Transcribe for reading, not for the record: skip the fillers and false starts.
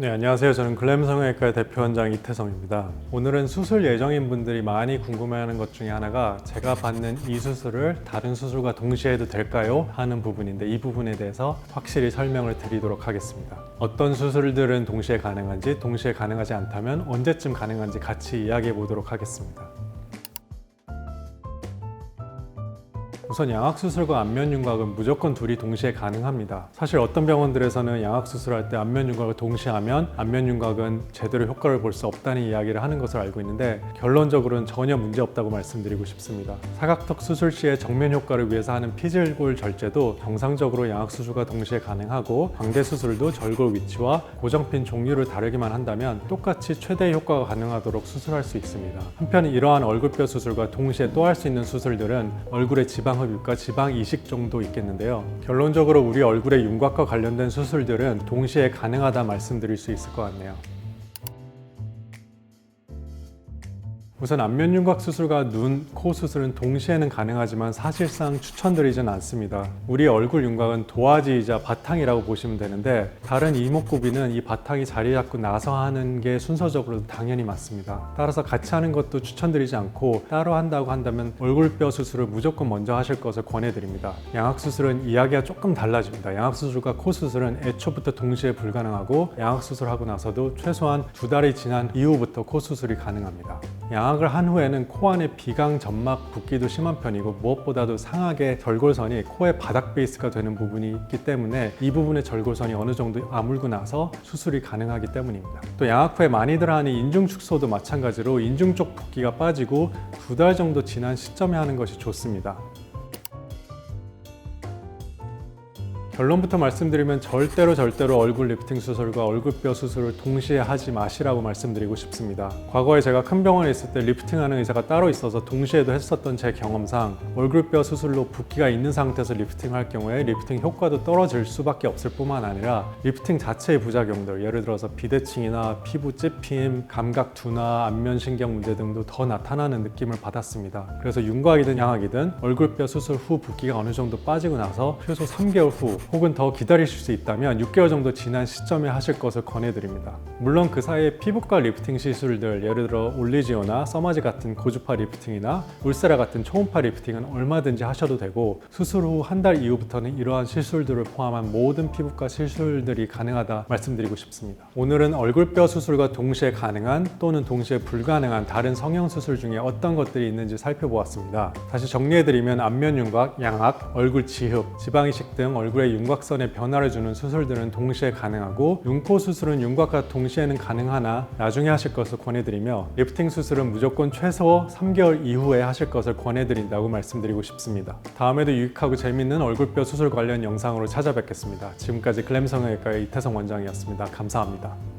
네, 안녕하세요. 저는 글램 성형외과의 대표 원장 이태성입니다. 오늘은 수술 예정인 분들이 많이 궁금해하는 것 중에 하나가 제가 받는 이 수술을 다른 수술과 동시에 해도 될까요? 하는 부분인데 이 부분에 대해서 확실히 설명을 드리도록 하겠습니다. 어떤 수술들은 동시에 가능한지, 동시에 가능하지 않다면 언제쯤 가능한지 같이 이야기해 보도록 하겠습니다. 우선 양악수술과 안면윤곽은 무조건 둘이 동시에 가능합니다. 사실 어떤 병원들에서는 양악수술할 때 안면윤곽을 동시에 하면 안면윤곽은 제대로 효과를 볼 수 없다는 이야기를 하는 것을 알고 있는데 결론적으로는 전혀 문제없다고 말씀드리고 싶습니다. 사각턱 수술 시에 정면 효과를 위해서 하는 피질골 절제도 정상적으로 양악수술과 동시에 가능하고 광대수술도 절골 위치와 고정핀 종류를 다르기만 한다면 똑같이 최대 효과가 가능하도록 수술할 수 있습니다. 한편 이러한 얼굴뼈 수술과 동시에 또 할 수 있는 수술들은 얼굴의 지방 흡입과 지방 이식 정도 있겠는데요. 결론적으로 우리 얼굴의 윤곽과 관련된 수술들은 동시에 가능하다 말씀드릴 수 있을 것 같네요. 우선 안면윤곽 수술과 눈, 코 수술은 동시에는 가능하지만 사실상 추천드리진 않습니다. 우리 얼굴 윤곽은 도화지이자 바탕이라고 보시면 되는데 다른 이목구비는 이 바탕이 자리 잡고 나서 하는 게 순서적으로 당연히 맞습니다. 따라서 같이 하는 것도 추천드리지 않고 따로 한다고 한다면 얼굴뼈 수술을 무조건 먼저 하실 것을 권해드립니다. 양악수술은 이야기가 조금 달라집니다. 양악수술과 코 수술은 애초부터 동시에 불가능하고 양악수술하고 나서도 최소한 2달이 지난 이후부터 코 수술이 가능합니다. 양악을 한 후에는 코 안에 비강, 점막, 붓기도 심한 편이고 무엇보다도 상악의 절골선이 코의 바닥 베이스가 되는 부분이 있기 때문에 이 부분의 절골선이 어느 정도 아물고 나서 수술이 가능하기 때문입니다. 또 양악 후에 많이들 하는 인중 축소도 마찬가지로 인중 쪽 붓기가 빠지고 2달 정도 지난 시점에 하는 것이 좋습니다. 결론부터 말씀드리면 절대로 얼굴 리프팅 수술과 얼굴뼈 수술을 동시에 하지 마시라고 말씀드리고 싶습니다. 과거에 제가 큰 병원에 있을 때 리프팅하는 의사가 따로 있어서 동시에도 했었던 제 경험상 얼굴뼈 수술로 붓기가 있는 상태에서 리프팅할 경우에 리프팅 효과도 떨어질 수밖에 없을 뿐만 아니라 리프팅 자체의 부작용들, 예를 들어서 비대칭이나 피부 찝힘, 감각 둔화, 안면신경 문제 등도 더 나타나는 느낌을 받았습니다. 그래서 윤곽이든 양악이든 얼굴뼈 수술 후 붓기가 어느 정도 빠지고 나서 최소 3개월 후 혹은 더 기다리실 수 있다면 6개월 정도 지난 시점에 하실 것을 권해드립니다. 물론 그 사이에 피부과 리프팅 시술들, 예를 들어 올리지오나 서마지 같은 고주파 리프팅이나 울세라 같은 초음파 리프팅은 얼마든지 하셔도 되고 수술 후 한 달 이후부터는 이러한 시술들을 포함한 모든 피부과 시술들이 가능하다 말씀드리고 싶습니다. 오늘은 얼굴뼈 수술과 동시에 가능한 또는 동시에 불가능한 다른 성형 수술 중에 어떤 것들이 있는지 살펴보았습니다. 다시 정리해드리면 안면윤곽, 양악, 얼굴 지흡, 지방이식 등 얼굴의 윤곽선에 변화를 주는 수술들은 동시에 가능하고 눈코 수술은 윤곽과 동시에는 가능하나 나중에 하실 것을 권해드리며 리프팅 수술은 무조건 최소 3개월 이후에 하실 것을 권해드린다고 말씀드리고 싶습니다. 다음에도 유익하고 재밌는 얼굴뼈 수술 관련 영상으로 찾아뵙겠습니다. 지금까지 글램 성형외과의 이태성 원장이었습니다. 감사합니다.